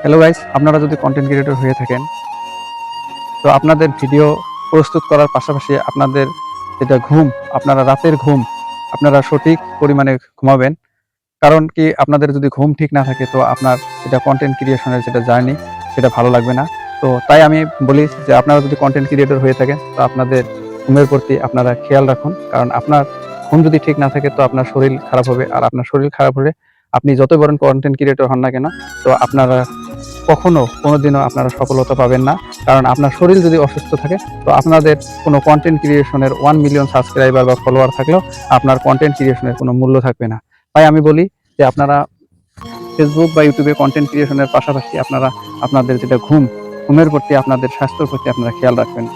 Hello guys, আপনারা যদি content creator হয়ে থাকেন, তো আপনাদের ভিডিও প্রস্তুত করার পাশাপাশি আপনাদের যেটা ঘুম, আপনারা রাতের ঘুম আপনারা সঠিক পরিমাণে ঘুমাবেন। কারণ কি আপনাদের যদি ঘুম ঠিক না থাকে তো আপনার যেটা কনটেন্ট ক্রিয়েশনের যেটা জার্নি সেটা ভালো লাগবে না। তো তাই আমি বলি যে আপনারা যদি কনটেন্ট ক্রিয়েটর হয়ে থাকেন তো আপনাদের ঘুমের প্রতি আপনারা খেয়াল রাখুন। কারণ আপনার ঘুম যদি ঠিক না থাকে তো আপনার শরীর খারাপ হবে। আর আপনার শরীর খারাপ হলে আপনি যতই বড় কনটেন্ট ক্রিয়েটর হন না কেন, তো আপনারা কখনো কোনোদিনও আপনারা সফলতা পাবেন না। কারণ আপনার শরীর যদি অসুস্থ থাকে তো আপনাদের কোনো কনটেন্ট ক্রিয়েশনের 1 মিলিয়ন সাবস্ক্রাইবার বা ফলোয়ার থাকলেও আপনার কনটেন্ট ক্রিয়েশনের কোনো মূল্য থাকবে না। তাই আমি বলি যে আপনারা ফেসবুক বা ইউটিউবে কনটেন্ট ক্রিয়েশনের পাশাপাশি আপনারা আপনাদের যেটা ঘুমের প্রতি আপনাদের স্বাস্থ্যের প্রতি আপনারা খেয়াল রাখবেন।